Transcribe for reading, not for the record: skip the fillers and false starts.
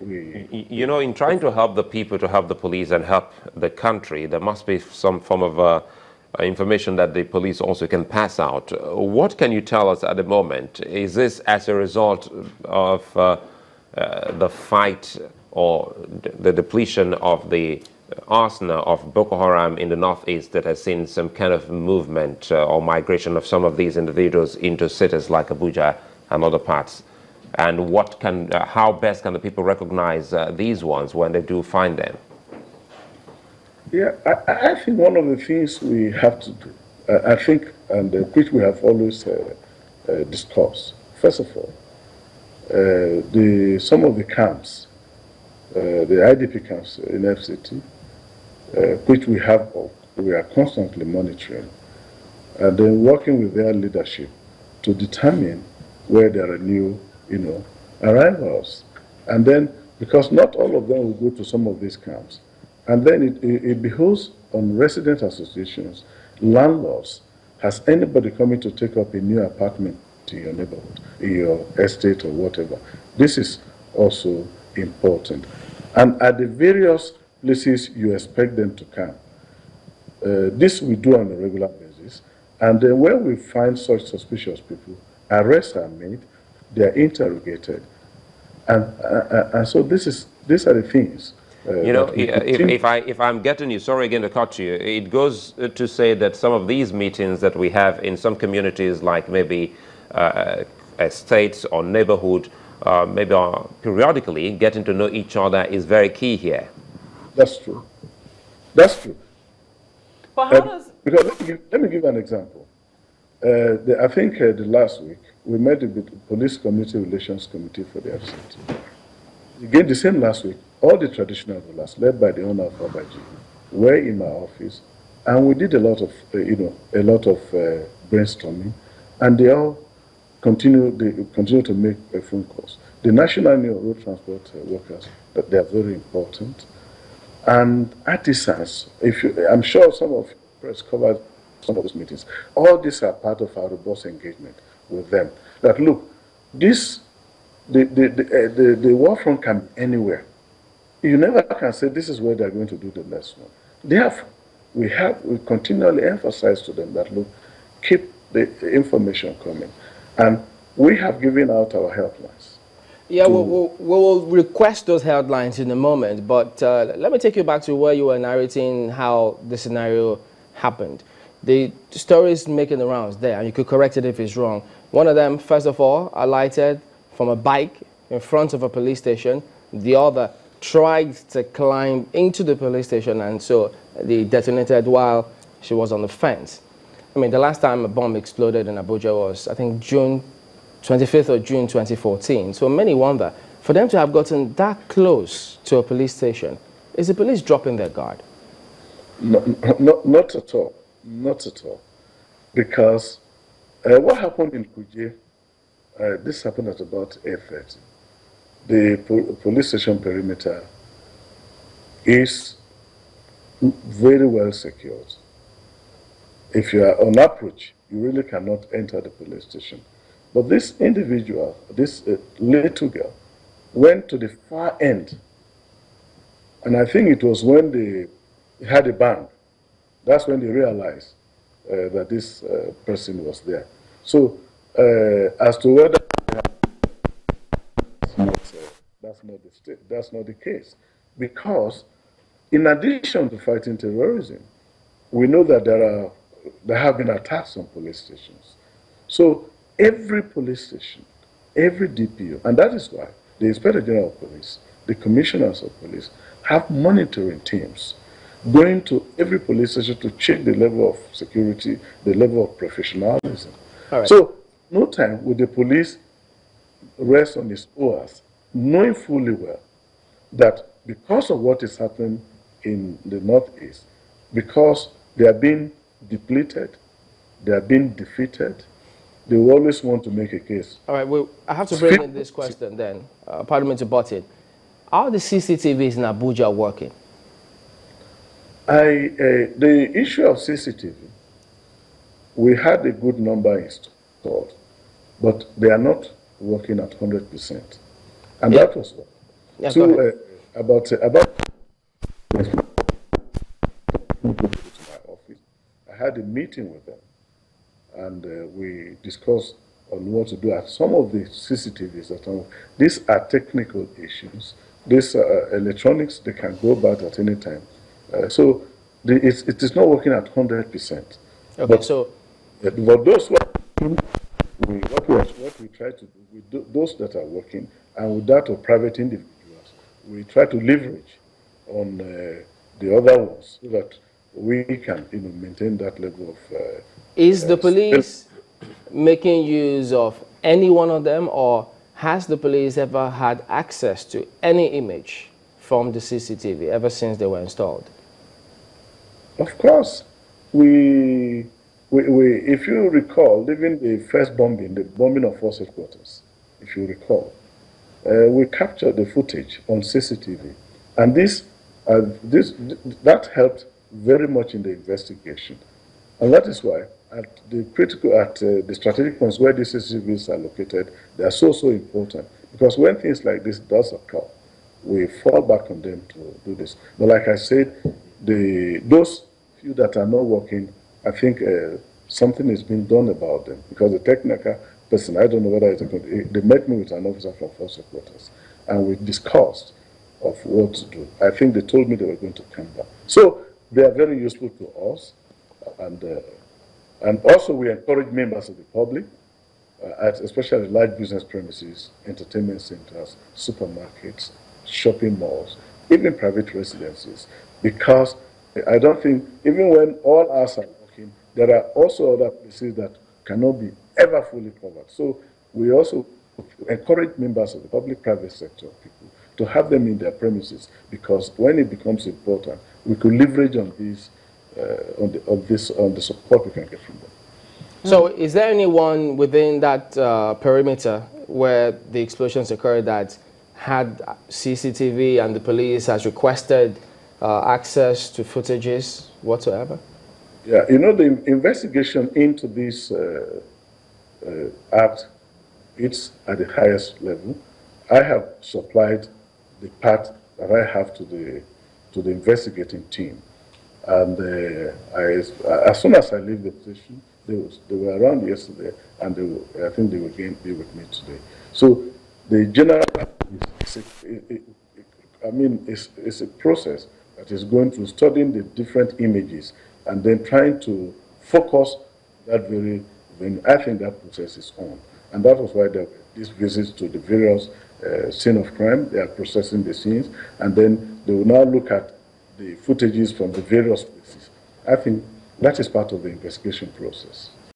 You know, in trying to help the people, to help the police and help the country, there must be some form of information that the police also can pass out. What can you tell us at the moment? Is this as a result of the fight or the depletion of the arsenal of Boko Haram in the northeast that has seen some kind of movement or migration of some of these individuals into cities like Abuja and other parts? And what can, how best can the people recognize these ones when they do find them? Yeah, I think one of the things we have to do, I think, and which we have always discussed, first of all, some of the camps, the IDP camps in FCT, which we are constantly monitoring, and then working with their leadership to determine where there are new, arrivals. And then, because not all of them will go to some of these camps, and then it behoves on resident associations, landlords, has anybody coming to take up a new apartment in your neighborhood, in your estate or whatever. This is also important. And at the various places you expect them to camp, this we do on a regular basis. And then when we find such suspicious people, arrests are made, they are interrogated. And so these are the things. If I'm getting you, sorry again to cut you, it goes to say that some of these meetings that we have in some communities, like maybe estates or neighborhood, maybe periodically getting to know each other is very key here. That's true. That's true. But how does... Because let me give an example. I think the last week, we met with the Police Community Relations Committee for the FCT. Again, the same last week, all the traditional rulers, led by the owner of Abaji, were in my office, and we did a lot of, brainstorming, and they all continue to make phone calls. The National Union of Road Transport Workers, they are very important, and artisans. I'm sure some of you press covered some of those meetings. All these are part of our robust engagement with them. That look, the war front can be anywhere. You never can say this is where they're going to do the next one. Therefore, we continually emphasize to them that look, keep the information coming. And we have given out our helplines. Yeah, we'll request those helplines in a moment, but let me take you back to where you were narrating how the scenario happened. The story is making the rounds there, and you could correct it if it's wrong. One of them, first of all, alighted from a bike in front of a police station. The other tried to climb into the police station, and so they detonated while she was on the fence. I mean, the last time a bomb exploded in Abuja was, I think, June 25th or June 2014. So many wonder, for them to have gotten that close to a police station, is the police dropping their guard? No, not at all. Not at all. Because what happened in Kuje, this happened at about 8:30. The police station perimeter is very well secured. If you are on approach, you really cannot enter the police station. But this individual, this little girl, went to the far end. And I think it was when they had a bang. That's when they realized that this person was there. So as to whether that's not the case, because in addition to fighting terrorism, we know that there have been attacks on police stations. So every police station, every DPO, and that is why the Inspector General of Police, the Commissioners of Police have monitoring teams going to every police station to check the level of security, the level of professionalism. All right. So no time will the police rest on its oars, knowing fully well that because of what is happening in the Northeast, because they are being depleted, they are being defeated, they will always want to make a case. All right, well, I have to bring in this question then. Pardon me to butt in. Are the CCTVs in Abuja working? The issue of CCTV, we had a good number installed, but they are not working at 100%. And that was what? Yeah, go So ahead. about to my office, I had a meeting with them, and we discussed on what to do at some of the CCTVs. These are technical issues. These electronics, they can go bad at any time. So it is not working at 100%. Okay, But so for those who are, what we try to do with those that are working, and with that of private individuals, we try to leverage on the other ones so that we can maintain that level of is the surveillance. police making use of any one of them, or has the police ever had access to any image from the CCTV ever since they were installed? Of course, if you recall, even the first bombing, the bombing of force headquarters, if you recall, we captured the footage on CCTV, and that helped very much in the investigation, and that is why the strategic points where these CCTVs are located, they are so important, because when things like this does occur, we fall back on them to do this. But like I said, those few that are not working, I think something is being done about them, because the technical person, I don't know whether they met me with an officer from force headquarters, and we discussed of what to do. I think they told me they were going to come back. So they are very useful to us, and also we encourage members of the public, especially large business premises, entertainment centers, supermarkets, shopping malls, even private residences, because I don't think, even when all ours are working, there are also other places that cannot be ever fully covered. So we also encourage members of the public-private sector people to have them in their premises, because when it becomes important, we could leverage on these, on the support we can get from them. So is there anyone within that perimeter where the explosions occurred that had CCTV and the police has requested access to footages whatsoever? Yeah, the investigation into this act, it's at the highest level. I have supplied the part that I have to the investigating team, and as soon as I leave the position, they were around yesterday, and I think they will again be with me today. So the general, it's a process that is going through studying the different images and then trying to focus that very venue. I think that process is on, and that was why these visits to the various scene of crime. They are processing the scenes, and then they will now look at the footages from the various places. I think that is part of the investigation process.